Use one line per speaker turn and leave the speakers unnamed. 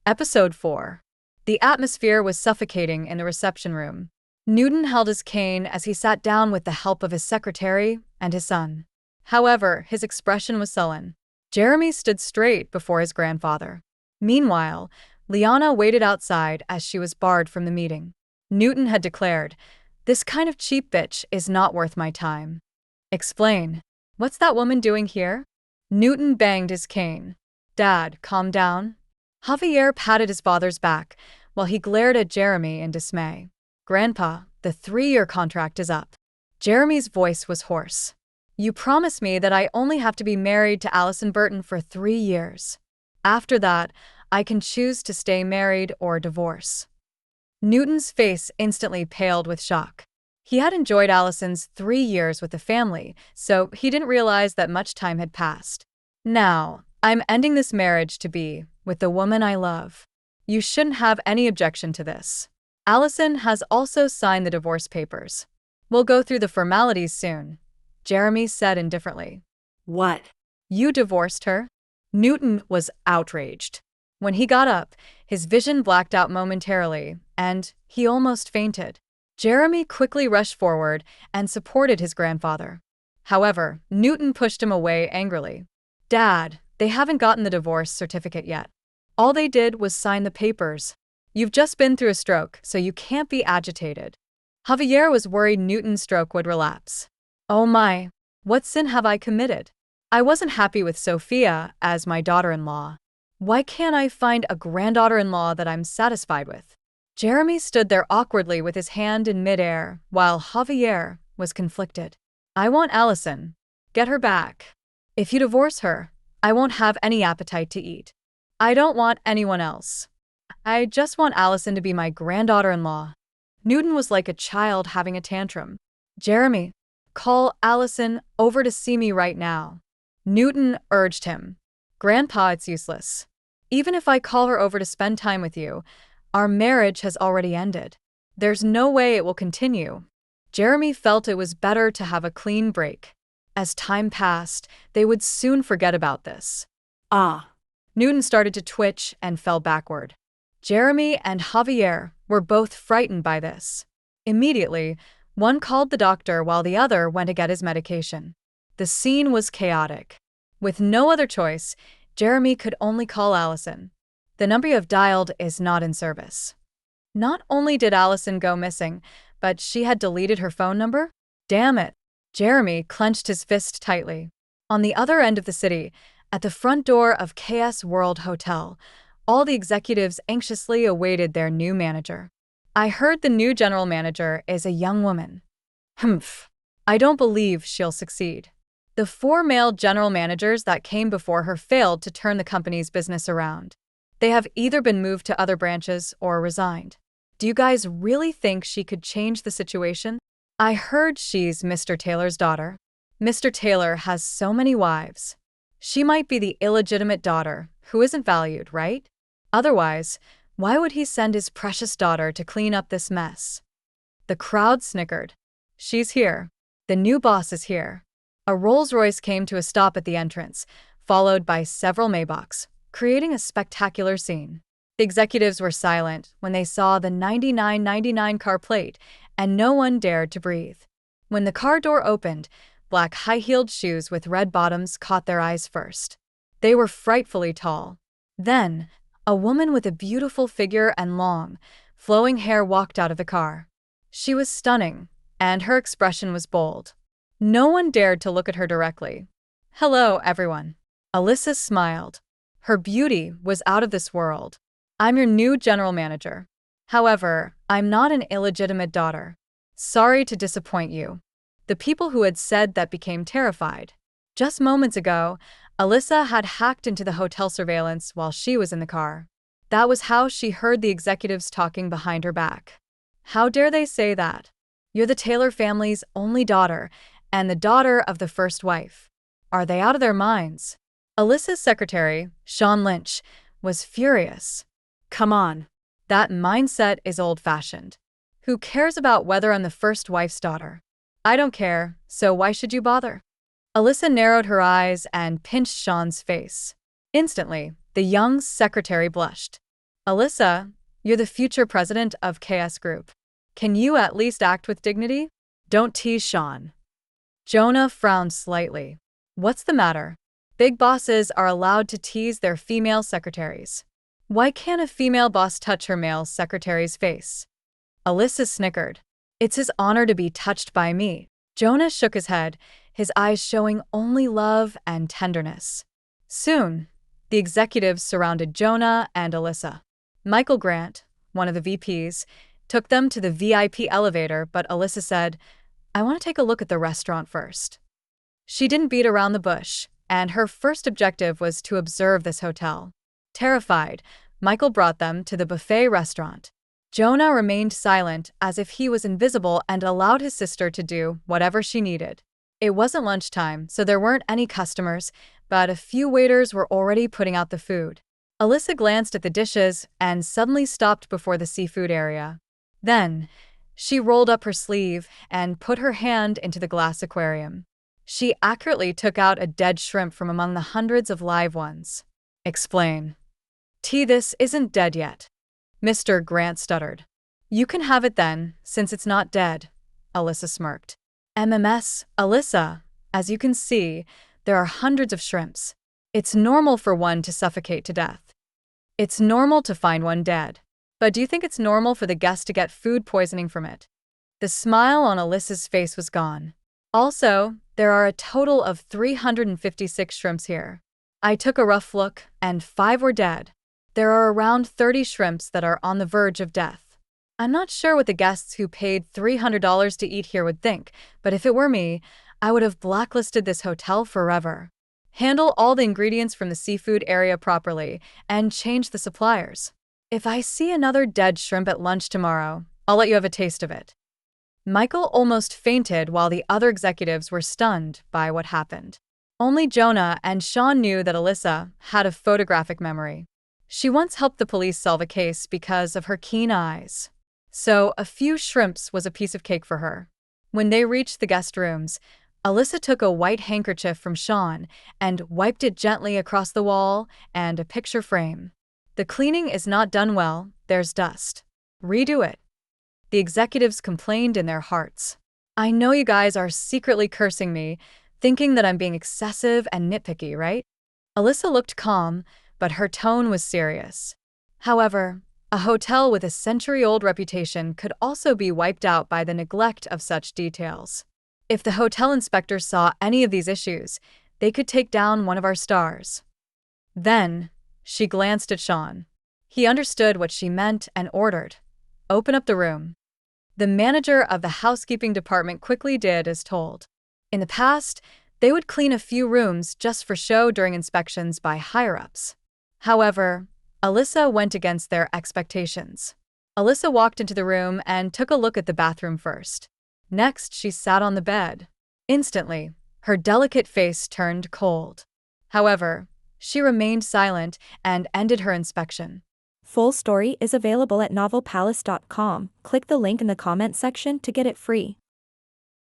Episode 4. The atmosphere was suffocating in the reception room. Newton held his cane as he sat down with the help of his secretary and his son. However, his expression was sullen. Jeremy stood straight before his grandfather. Meanwhile, Liana waited outside as she was barred from the meeting. Newton had declared, "This kind of cheap bitch is not worth my time." "Explain. What's that woman doing here?" Newton banged his cane. "Dad, calm down." Javier patted his father's back while he glared at Jeremy in dismay. "Grandpa, the 3-year contract is up." Jeremy's voice was hoarse. "You promised me that I only have to be married to Allison Burton for 3 years. After that, I can choose to stay married or divorce." Newton's face instantly paled with shock. He had enjoyed Allison's 3 years with the family, so he didn't realize that much time had passed. "Now, I'm ending this marriage to be with the woman I love. You shouldn't have any objection to this. Allison has also signed the divorce papers. We'll go through the formalities soon," Jeremy said indifferently.
"What?
"You divorced her?" Newton was outraged. When he got up, his vision blacked out momentarily, and he almost fainted. Jeremy quickly rushed forward and supported his grandfather. However, Newton pushed him away angrily. "Dad, they haven't gotten the divorce certificate yet. All they did was sign the papers. You've just been through a stroke, so you can't be agitated." Javier was worried Newton's stroke would relapse. "Oh my, what sin have I committed? I wasn't happy with Sophia as my daughter-in-law. Why can't I find a granddaughter-in-law that I'm satisfied with?" Jeremy stood there awkwardly with his hand in midair, while Javier was conflicted. "I want Allison. Get her back. If you divorce her, I won't have any appetite to eat. I don't want anyone else. I just want Allison to be my granddaughter-in-law." Newton was like a child having a tantrum. "Jeremy, call Allison over to see me right now." Newton urged him. "Grandpa, it's useless. Even if I call her over to spend time with you, our marriage has already ended. There's no way it will continue." Jeremy felt it was better to have a clean break. As time passed, they would soon forget about this. Newton started to twitch and fell backward. Jeremy and Javier were both frightened by this. Immediately, one called the doctor while the other went to get his medication. The scene was chaotic. With no other choice, Jeremy could only call Allison. "The number you have dialed is not in service." Not only did Allison go missing, but she had deleted her phone number? Damn it. Jeremy clenched his fist tightly. On the other end of the city, at the front door of KS World Hotel, all the executives anxiously awaited their new manager. "I heard the new general manager is a young woman." "Humph. I don't believe she'll succeed. The 4 male general managers that came before her failed to turn the company's business around. They have either been moved to other branches or resigned. Do you guys really think she could change the situation? I heard she's Mr. Taylor's daughter. Mr. Taylor has so many wives. She might be the illegitimate daughter who isn't valued, right? Otherwise, why would he send his precious daughter to clean up this mess?" The crowd snickered. "She's here. The new boss is here." A Rolls-Royce came to a stop at the entrance, followed by several Maybachs, creating a spectacular scene. The executives were silent when they saw the 9999 car plate, and no one dared to breathe. When the car door opened, black high-heeled shoes with red bottoms caught their eyes first. They were frightfully tall. Then, a woman with a beautiful figure and long, flowing hair walked out of the car. She was stunning, and her expression was bold. No one dared to look at her directly. "Hello, everyone." Alyssa smiled. Her beauty was out of this world. "I'm your new general manager. However, I'm not an illegitimate daughter. Sorry to disappoint you." The people who had said that became terrified. Just moments ago, Alyssa had hacked into the hotel surveillance while she was in the car. That was how she heard the executives talking behind her back. How dare they say that? You're the Taylor family's only daughter, and the daughter of the first wife. Are they out of their minds? Alyssa's secretary, Sean Lynch, was furious. "Come on. That mindset is old-fashioned. Who cares about whether I'm the first wife's daughter? I don't care, so why should you bother?" Alyssa narrowed her eyes and pinched Sean's face. Instantly, the young secretary blushed. Alyssa, you're the future president of KS Group. Can you at least act with dignity? Don't tease Sean. Jonah frowned slightly. What's the matter? Big bosses are allowed to tease their female secretaries. Why can't a female boss touch her male secretary's face? Alyssa snickered. It's his honor to be touched by me. Jonah shook his head, his eyes showing only love and tenderness. Soon, the executives surrounded Jonah and Alyssa. Michael Grant, one of the VPs, took them to the VIP elevator, but Alyssa said, I want to take a look at the restaurant first. She didn't beat around the bush, and her first objective was to observe this hotel. Terrified, Michael brought them to the buffet restaurant. Jonah remained silent as if he was invisible and allowed his sister to do whatever she needed. It wasn't lunchtime, so there weren't any customers, but a few waiters were already putting out the food. Alyssa glanced at the dishes and suddenly stopped before the seafood area. Then, she rolled up her sleeve and put her hand into the glass aquarium. She accurately took out a dead shrimp from among the hundreds of live ones. Explain. This isn't dead yet. Mr. Grant stuttered. You can have it then, since it's not dead, Alyssa smirked. Alyssa, as you can see, there are hundreds of shrimps. It's normal for one to suffocate to death. It's normal to find one dead. But do you think it's normal for the guest to get food poisoning from it? The smile on Alyssa's face was gone. Also, there are a total of 356 shrimps here. I took a rough look, and 5 were dead. There are around 30 shrimps that are on the verge of death. I'm not sure what the guests who paid $300 to eat here would think, but if it were me, I would have blacklisted this hotel forever. Handle all the ingredients from the seafood area properly, and change the suppliers. If I see another dead shrimp at lunch tomorrow, I'll let you have a taste of it. Michael almost fainted while the other executives were stunned by what happened. Only Jonah and Sean knew that Alyssa had a photographic memory. She once helped the police solve a case because of her keen eyes. So a few shrimps was a piece of cake for her. When they reached the guest rooms, Alyssa took a white handkerchief from Sean and wiped it gently across the wall and a picture frame. The cleaning is not done well, there's dust. Redo it. The executives complained in their hearts. I know you guys are secretly cursing me, thinking that I'm being excessive and nitpicky, right? Alyssa looked calm, but her tone was serious. However, a hotel with a century-old reputation could also be wiped out by the neglect of such details. If the hotel inspector saw any of these issues, they could take down one of our stars. Then, she glanced at Sean. He understood what she meant and ordered, open up the room. The manager of the housekeeping department quickly did as told. In the past, they would clean a few rooms just for show during inspections by higher-ups. However, Alyssa went against their expectations. Alyssa walked into the room and took a look at the bathroom first. Next, she sat on the bed. Instantly, her delicate face turned cold. However, she remained silent and ended her inspection.
Full story is available at novelpalace.com. Click the link in the comment section to get it free.